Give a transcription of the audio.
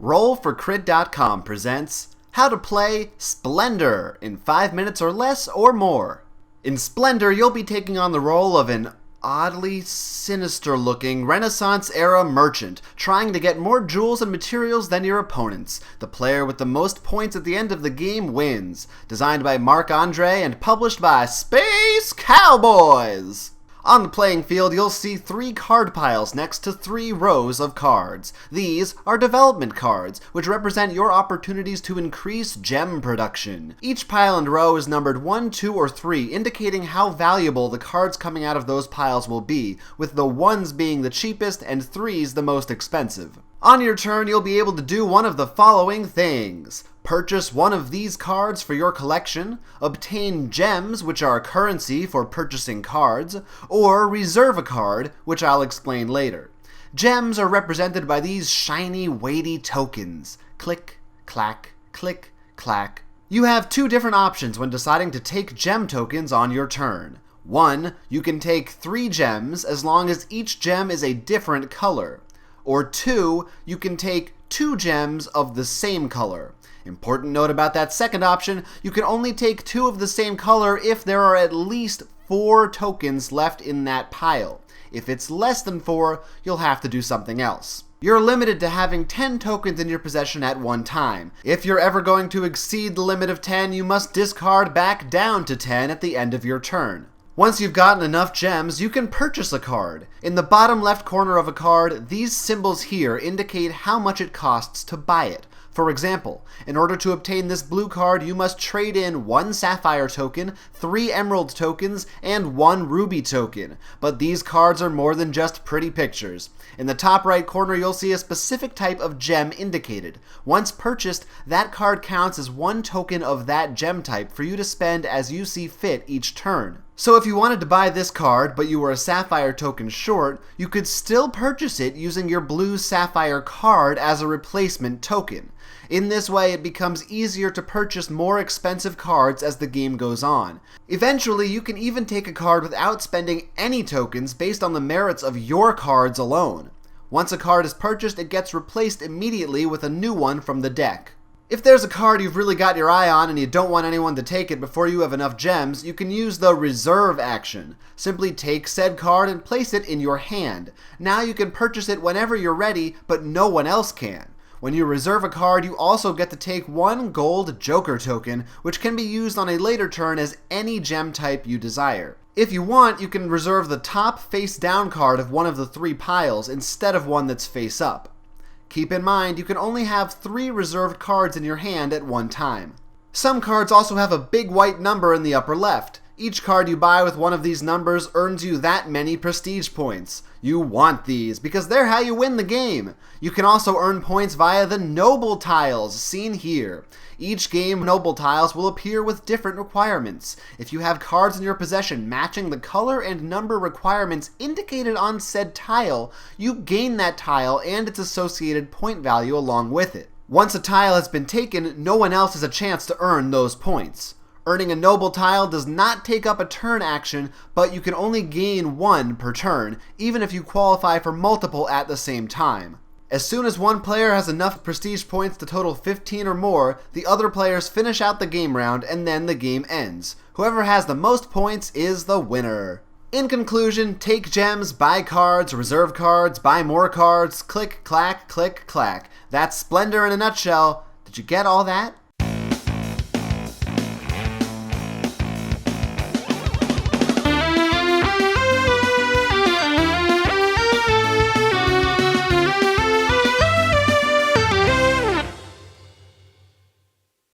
Roll4Crit.com presents How to Play Splendor in 5 minutes or less or more. In Splendor, you'll be taking on the role of an oddly sinister-looking Renaissance-era merchant, trying to get more jewels and materials than your opponents. The player with the most points at the end of the game wins. Designed by Marc-Andre and published by Space Cowboys! On the playing field, you'll see 3 card piles next to 3 rows of cards. These are development cards, which represent your opportunities to increase gem production. Each pile and row is numbered 1, 2, or 3, indicating how valuable the cards coming out of those piles will be, with the 1s being the cheapest and 3s the most expensive. On your turn, you'll be able to do one of the following things. Purchase one of these cards for your collection, obtain gems, which are currency for purchasing cards, or reserve a card, which I'll explain later. Gems are represented by these shiny, weighty tokens. Click, clack, click, clack. You have 2 different options when deciding to take gem tokens on your turn. 1, you can take 3 gems as long as each gem is a different color. Or 2, you can take 2 gems of the same color. Important note about that second option, you can only take 2 of the same color if there are at least 4 tokens left in that pile. If it's less than 4, you'll have to do something else. You're limited to having 10 tokens in your possession at one time. If you're ever going to exceed the limit of 10, you must discard back down to 10 at the end of your turn. Once you've gotten enough gems, you can purchase a card. In the bottom left corner of a card, these symbols here indicate how much it costs to buy it. For example, in order to obtain this blue card, you must trade in 1 sapphire token, 3 emerald tokens, and 1 ruby token. But these cards are more than just pretty pictures. In the top right corner, you'll see a specific type of gem indicated. Once purchased, that card counts as 1 token of that gem type for you to spend as you see fit each turn. So if you wanted to buy this card, but you were a sapphire token short, you could still purchase it using your blue sapphire card as a replacement token. In this way, it becomes easier to purchase more expensive cards as the game goes on. Eventually, you can even take a card without spending any tokens based on the merits of your cards alone. Once a card is purchased, it gets replaced immediately with a new one from the deck. If there's a card you've really got your eye on and you don't want anyone to take it before you have enough gems, you can use the reserve action. Simply take said card and place it in your hand. Now you can purchase it whenever you're ready, but no one else can. When you reserve a card, you also get to take 1 gold joker token, which can be used on a later turn as any gem type you desire. If you want, you can reserve the top face-down card of one of the 3 piles instead of one that's face-up. Keep in mind, you can only have 3 reserved cards in your hand at one time. Some cards also have a big white number in the upper left. Each card you buy with one of these numbers earns you that many prestige points. You want these, because they're how you win the game. You can also earn points via the noble tiles, seen here. Each game, noble tiles will appear with different requirements. If you have cards in your possession matching the color and number requirements indicated on said tile, you gain that tile and its associated point value along with it. Once a tile has been taken, no one else has a chance to earn those points. Earning a noble tile does not take up a turn action, but you can only gain 1 per turn, even if you qualify for multiple at the same time. As soon as one player has enough prestige points to total 15 or more, the other players finish out the game round and then the game ends. Whoever has the most points is the winner. In conclusion, take gems, buy cards, reserve cards, buy more cards, click, clack, click, clack. That's Splendor in a nutshell. Did you get all that?